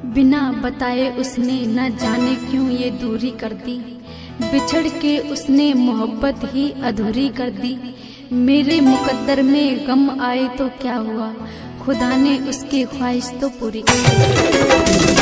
बिना बताए उसने न जाने क्यों ये दूरी कर दी, बिछड़ के उसने मोहब्बत ही अधूरी कर दी। मेरे मुकद्दर में गम आए तो क्या हुआ, खुदा ने उसकी ख्वाहिश तो पूरी कर दी।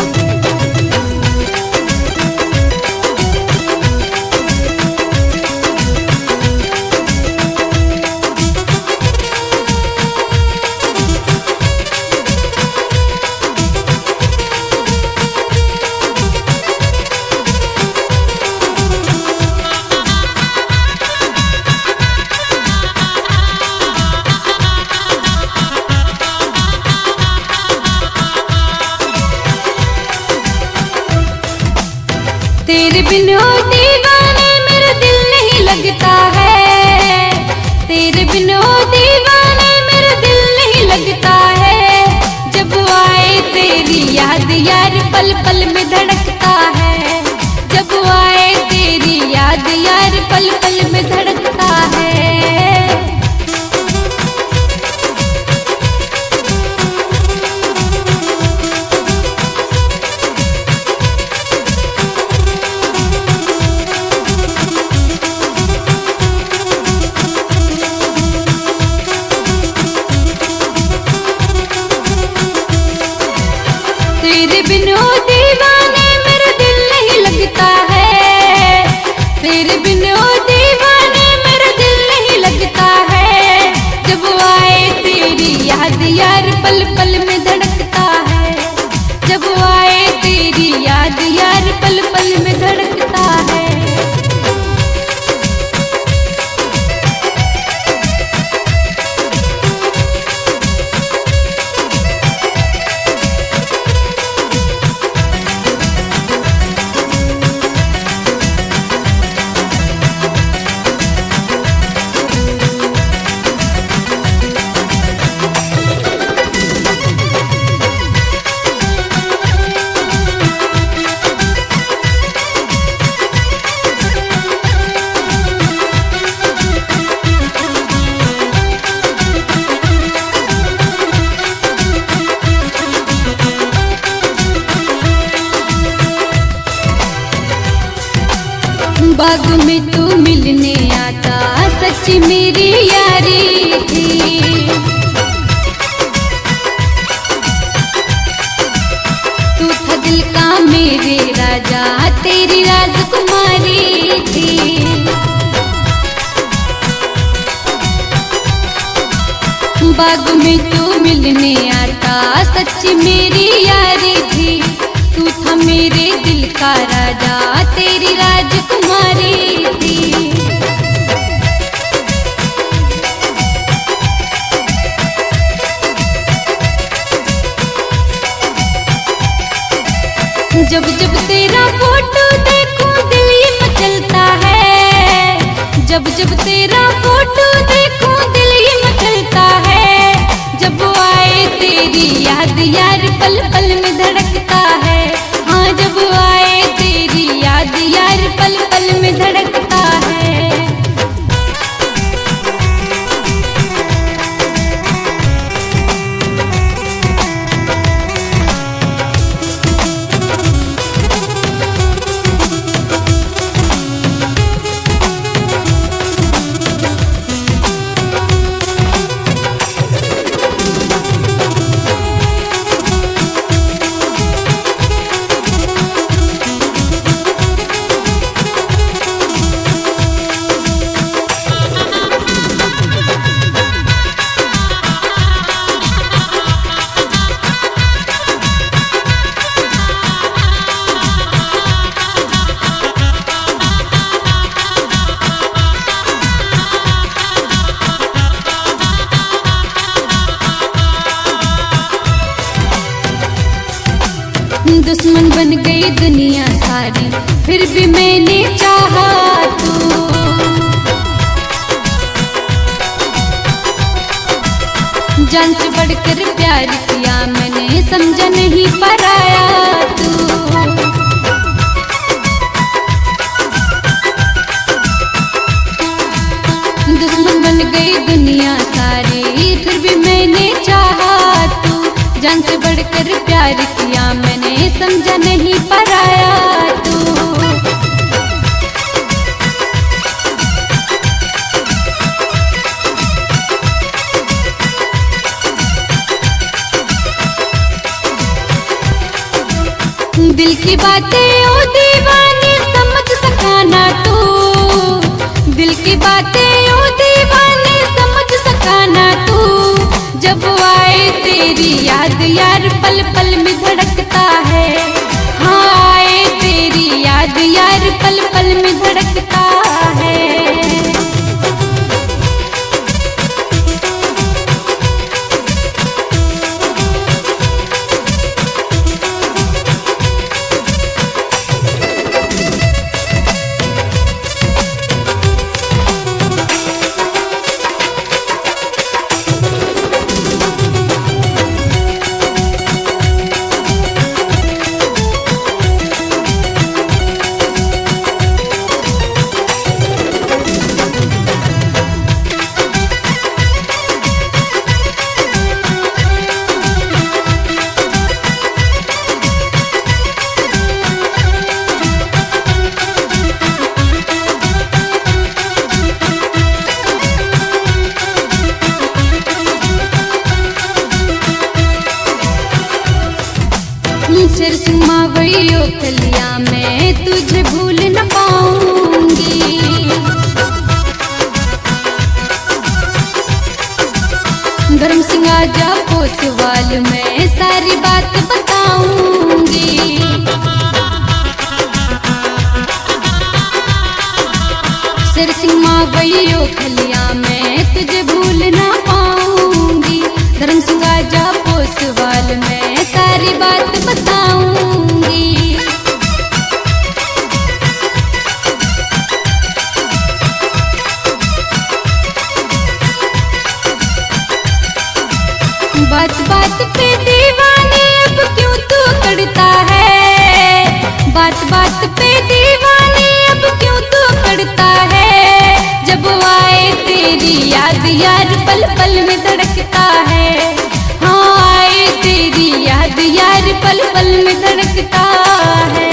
तेरे बिन ओ दीवाने मेरा दिल नहीं लगता है, तेरे बिन ओ दीवाने मेरा दिल नहीं लगता है। जब आए तेरी याद यार पल पल में धड़कता है, जब आए तेरी याद यार पल पल में धड़कता है। तेरे बिन ओ दीवाने मेरा दिल नहीं लगता है, तेरे बिन ओ दीवाने मेरा दिल नहीं लगता है। जब आए तेरी याद यार पल पल में धड़कता है, जब आए तेरी याद यार पल पल में धड़कता है। बाग में तू मिलने आता सच्ची मेरी यारी थी, तू था दिल का मेरे राजा तेरी राजकुमारी थी। बाग में तू मिलने आता सच्ची मेरी यारी थी, तू था मेरे दिल का राजा तेरी राजकुमारी थी। जब जब तेरा फोटो देखूं दिल ये मचलता है, जब जब तेरा फोटो देखूं दिल ये मचलता है। जब आए तेरी याद यार पल पल में धड़कता है, हाँ जब आए तेरी याद यार पल पल में धड़कता है। दुश्मन बन गई दुनिया सारी, फिर भी मैंने चाहा तू, जान से बढ़कर प्यार किया मैंने, समझा नहीं पराया तू। दुश्मन बन गई दुनिया सारी, फिर भी मैंने चाहा तू, जान से बढ़कर प्यार किया मैंने, समझा नहीं पराया तू। दिल की बातें ओ दीवाने समझ सका ना तू, दिल की बातें ओ दीवाने समझ सका ना तू। जब आए तेरी याद यार पल पल में धड़कता है, हाँ आए तेरी याद यार पल पल में धड़कता है। सिरसुमा वैयो कलिया मैं तुझे भूल न पाऊंगी। धर्म सिंह आजा पोसवाल में सारी बात बताऊंगी। सिरसुमा वैयो कलिया मैं तुझे भूल न पाऊंगी। धर्म सिंह आजा पोसवाल में सारी बात बताऊंगी। बात बात पे दीवाने अब क्यों तू करता है, बात बात पे दीवाने अब क्यों तू करता है। जब आए तेरी याद यार पल पल में धड़कता है, हाँ आए तेरी याद यार पल पल में धड़कता है।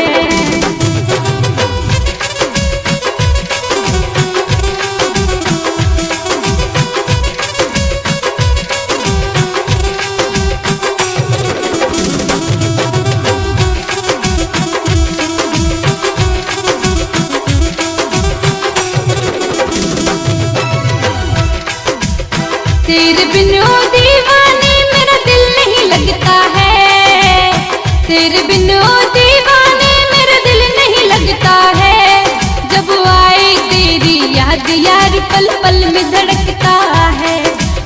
तेरे बिन ओ दीवाने मेरा दिल नहीं लगता है, तेरे बिन ओ दीवाने मेरा दिल नहीं लगता है। जब आए तेरी याद यार पल पल में धड़कता है,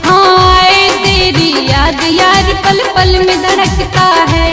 हाँ आए तेरी याद यार पल पल में धड़कता है।